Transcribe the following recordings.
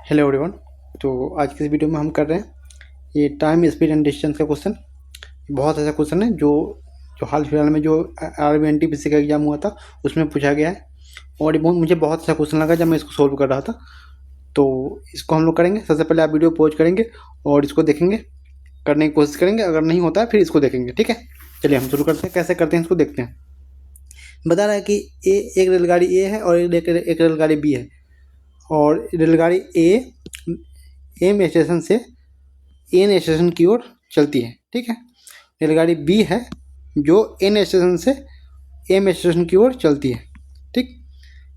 Hello everyone. तो आज की इस वीडियो में हम कर रहे हैं ये टाइम स्पीड एंड डिस्टेंस का क्वेश्चन। बहुत अच्छा क्वेश्चन है जो जो हाल फिलहाल में जो RBNTPC का एग्ज़ाम हुआ था उसमें पूछा गया है और ये मुझे बहुत अच्छा क्वेश्चन लगा जब मैं इसको सोल्व कर रहा था। तो इसको हम लोग करेंगे। सबसे पहले आप वीडियो पॉज करेंगे और इसको देखेंगे, करने की कोशिश करेंगे। अगर नहीं होता है फिर इसको देखेंगे, ठीक है। चलिए हम शुरू करते हैं। कैसे करते हैं इसको देखते हैं। बता रहा है कि एक रेलगाड़ी ए है और एक रेलगाड़ी बी है और रेलगाड़ी एम स्टेशन से एन स्टेशन की ओर चलती है, ठीक है। रेलगाड़ी बी है जो एन स्टेशन से एम स्टेशन की ओर चलती है, ठीक।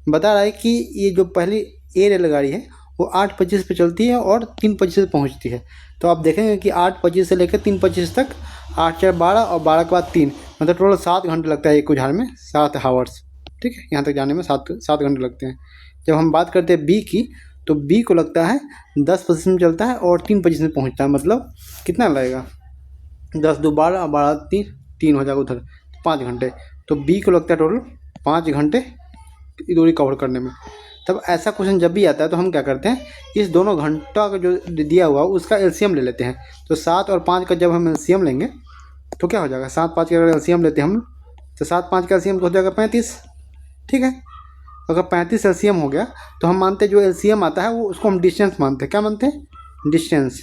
बता रहा है कि ये जो पहली ए रेलगाड़ी है वो 8:25 पे चलती है और 3:25 पे पहुंचती है। तो आप देखेंगे कि 8:25 से लेकर 3:25 तक 8 4 12 और 12 के बाद 3, मतलब टोटल 7 घंटे लगता है एक उजाड़ में, 7 हावर्स, ठीक है। यहाँ तक जाने में 7 घंटे लगते हैं। जब हम बात करते हैं बी की, तो बी को लगता है 10:25 में चलता है और 3:25 में पहुँचता है। मतलब कितना लगेगा, 10 2 12 और 12 3 हो जाएगा उधर, 5 घंटे। तो बी को लगता है टोटल 5 घंटे दूरी कवर करने में। तब ऐसा क्वेश्चन जब भी आता है तो हम क्या करते हैं, इस दोनों घंटा का जो दिया हुआ उसका एलसीएम ले लेते हैं। तो 7 और 5 का जब हम एलसीएम लेंगे तो क्या हो जाएगा, 7 5 का अगर एलसीएम लेते हैं हम, तो 7 5 का एलसीएम हो जाएगा 35, ठीक है। अगर 35 एलसीएम हो गया तो हम मानते हैं जो एलसीएम आता है वो उसको हम डिस्टेंस मानते हैं। क्या मानते हैं? डिस्टेंस,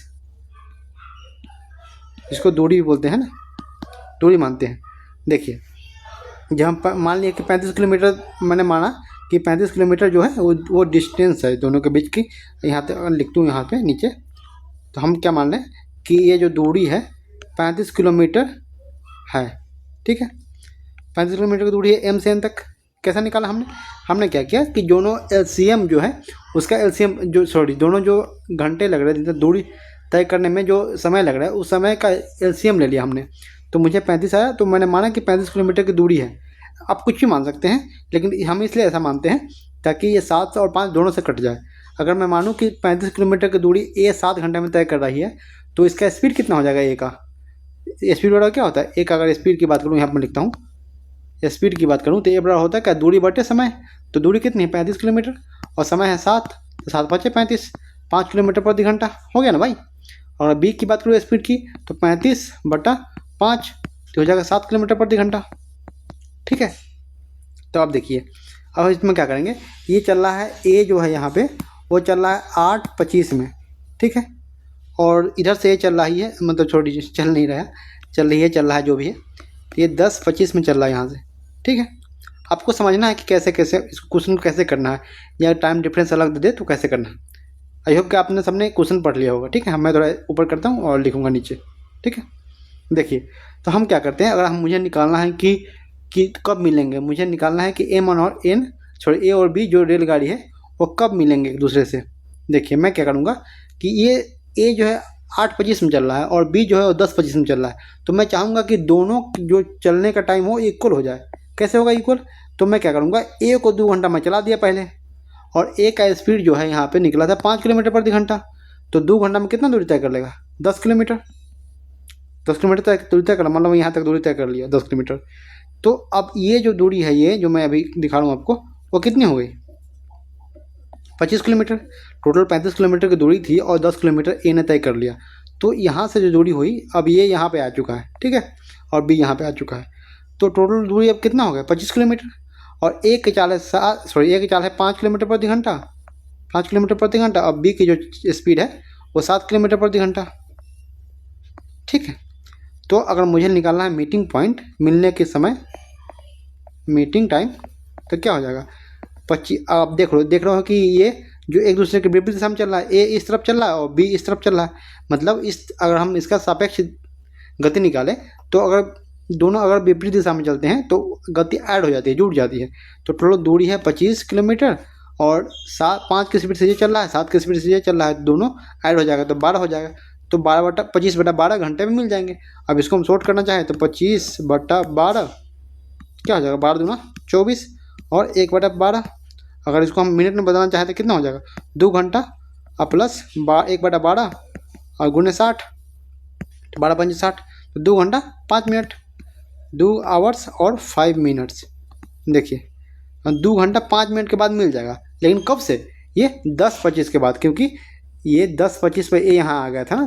इसको दूरी भी बोलते हैं ना, दूरी मानते हैं। देखिए जब हम मान लिए कि 35 किलोमीटर, मैंने माना कि 35 किलोमीटर जो है वो डिस्टेंस है दोनों के बीच की। यहाँ पे लिख दूँ, यहाँ पे नीचे, तो हम क्या मान लें कि ये जो दूरी है 35 किलोमीटर है, ठीक है। 35 किलोमीटर की दूरी है एम से एन तक। कैसा निकाला हमने क्या किया कि दोनों एलसीएम जो है उसका एलसीएम दोनों जो घंटे लग रहे हैं, जितना दूरी तय करने में जो समय लग रहा है उस समय का एलसीएम ले लिया हमने। तो मुझे 35 आया, तो मैंने माना कि 35 किलोमीटर की दूरी है। आप कुछ भी मान सकते हैं, लेकिन हम इसलिए ऐसा मानते हैं ताकि ये 7 और 5 दोनों से कट जाए। अगर मैं मानूँ कि 35 किलोमीटर की दूरी ए 7 घंटे में तय कर रही है, तो इसका स्पीड कितना हो जाएगा ए का? स्पीड बड़ा क्या होता है, एक अगर स्पीड की बात करूँ, यहाँ पर लिखता हूँ, स्पीड की बात करूँ तो ये बड़ा होता है क्या, दूरी बटे समय। तो दूरी कितनी है, 35 किलोमीटर, और समय है 7, तो 7 5 35, 5 किलोमीटर प्रति घंटा हो गया ना भाई। और बी की बात करूँ स्पीड की, तो 35/5 तो हो जाएगा 7 किलोमीटर प्रति घंटा, ठीक है। तो आप देखिए अब इसमें क्या करेंगे, ये चल रहा है ए जो है यहाँ पे वो चल रहा है 8:25 में, ठीक है। और इधर से ये चल रही है, मतलब छोटी चल नहीं रहा है, चल रहा है जो भी है, ये 10:25 में चल रहा है यहाँ से, ठीक है। आपको समझना है कि कैसे कैसे इस क्वेश्चन को कैसे करना है, या टाइम डिफरेंस अलग दे दे तो कैसे करना है। आई होप कि आपने सबने क्वेश्चन पढ़ लिया होगा, ठीक है। मैं थोड़ा ऊपर करता हूँ और लिखूँगा नीचे, ठीक है। देखिए तो हम क्या करते हैं, अगर मुझे निकालना है कि कब मिलेंगे, मुझे निकालना है कि ए और बी जो रेलगाड़ी है वो कब मिलेंगे एक दूसरे से। देखिए मैं क्या करूँगा कि ये ए जो है 8:25 में चल रहा है और बी जो है वो 10:25 में चल रहा है। तो मैं चाहूँगा कि दोनों जो चलने का टाइम हो इक्वल हो जाए। कैसे होगा इक्वल? तो मैं क्या करूँगा, ए को 2 घंटा मैं चला दिया पहले, और ए का स्पीड जो है यहाँ पे निकला था 5 किलोमीटर प्रति घंटा। तो 2 घंटा में कितना दूरी तय कर लेगा, 10 किलोमीटर। 10 किलोमीटर तक दूरी तय कर, मतलब यहाँ तक दूरी तय कर लिया 10 किलोमीटर। तो अब ये जो दूरी है, ये जो मैं अभी दिखा रहा हूँ आपको, वो कितनी हो गई, 25 किलोमीटर। टोटल 35 किलोमीटर की दूरी थी और 10 किलोमीटर ए ने तय कर लिया। तो यहाँ से जो दूरी हुई, अब ये यहाँ पे आ चुका है, ठीक है, और बी यहाँ पे आ चुका है। तो टोटल दूरी अब कितना हो गया, 25 किलोमीटर। और ए की चाल है 5 किलोमीटर प्रति घंटा, 5 किलोमीटर प्रति घंटा। अब बी की जो स्पीड है वो 7 किलोमीटर प्रति घंटा, ठीक है। तो अगर मुझे निकालना है मीटिंग पॉइंट, मिलने के समय, मीटिंग टाइम, तो क्या हो जाएगा 25। आप देख रहे हो कि ये जो एक दूसरे के विपरीत दिशा में चल रहा है, ए इस तरफ चल रहा है और बी इस तरफ चल रहा है। मतलब अगर हम इसका सापेक्ष गति निकालें तो अगर दोनों अगर विपरीत दिशा में चलते हैं तो गति ऐड हो जाती है, जुड़ जाती है। तो टोटल दूरी है 25 किलोमीटर और 5 की स्पीड से ये चल रहा है, 7 की स्पीड से ये चल रहा है, दोनों ऐड हो जाएगा तो 12 हो जाएगा। तो 25/12 घंटे में मिल जाएंगे। अब इसको हम शॉर्ट करना चाहें तो 25/12 क्या हो जाएगा, 12 दूना 24 और 1/12। अगर इसको हम मिनट में बदलना चाहें तो कितना हो जाएगा, 2 घंटा और प्लस 1/12 और गुने 60, 12 5 60, तो 2 घंटा 5 मिनट, 2 आवर्स और 5 मिनट्स। देखिए 2 घंटा 5 मिनट के बाद मिल जाएगा, लेकिन कब से, ये 10:25 के बाद, क्योंकि ये 10-25 पे ए यहाँ आ गया था ना,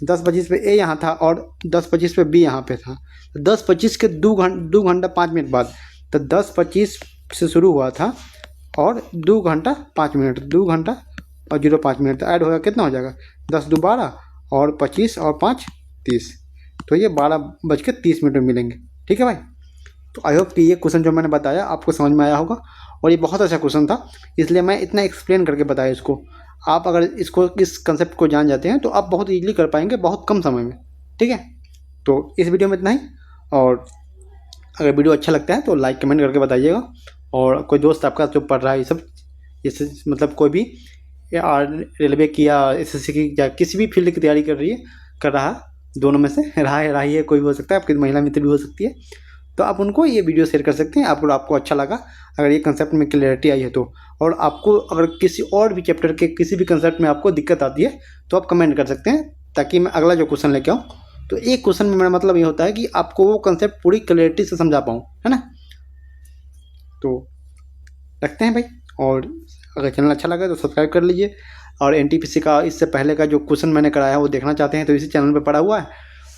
10-25 पे ए यहाँ था और 10-25 पे बी यहाँ पे था। तो 10-25 के 2 घंटा 5 मिनट बाद, तो 10-25 से शुरू हुआ था और 2 घंटा 5 मिनट, 2 घंटा और 05 मिनट, तो ऐड होगा कितना हो जाएगा 10 2 12 और 25 और 5 30, तो ये 12:30 में मिलेंगे। ठीक है भाई। तो आई होप कि ये क्वेश्चन जो मैंने बताया आपको समझ में आया होगा, और ये बहुत अच्छा क्वेश्चन था, इसलिए मैं इतना एक्सप्लेन करके बताया इसको। आप अगर इसको इस कंसेप्ट को जान जाते हैं तो आप बहुत ईजिली कर पाएंगे बहुत कम समय में। ठीक है, तो इस वीडियो में इतना ही, और अगर वीडियो अच्छा लगता है तो लाइक कमेंट करके बताइएगा। और कोई दोस्त आपका जो पढ़ रहा है ये सब, इससे मतलब कोई भी या रेलवे की या एसएससी की या किसी भी फील्ड की तैयारी कर रहा है, दोनों में से रही है, कोई भी हो सकता है, आपकी महिला मित्र भी हो सकती है, तो आप उनको ये वीडियो शेयर कर सकते हैं। आपको अच्छा लगा, अगर ये कंसेप्ट में क्लैरिटी आई है तो, और आपको अगर किसी और भी चैप्टर के किसी भी कंसेप्ट में आपको दिक्कत आती है तो आप कमेंट कर सकते हैं, ताकि मैं अगला जो क्वेश्चन लेके आऊँ, तो एक क्वेश्चन में मेरा मतलब ये होता है कि आपको वो कंसेप्ट पूरी क्लैरिटी से समझा पाऊँ, है ना। तो रखते हैं भाई, और अगर चैनल अच्छा लगा तो सब्सक्राइब कर लीजिए, और एनटीपीसी का इससे पहले का जो क्वेश्चन मैंने कराया है वो देखना चाहते हैं तो इसी चैनल पे पड़ा हुआ है,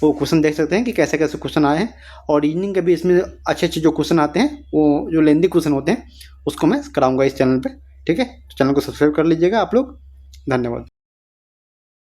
वो क्वेश्चन देख सकते हैं कि कैसे कैसे क्वेश्चन आए हैं। और रीजनिंग के भी इसमें अच्छे अच्छे जो क्वेश्चन आते हैं, वो जो लेंदी क्वेश्चन होते हैं उसको मैं कराऊंगा इस चैनल पे। ठीक है, तो चैनल को सब्सक्राइब कर लीजिएगा आप लोग। धन्यवाद।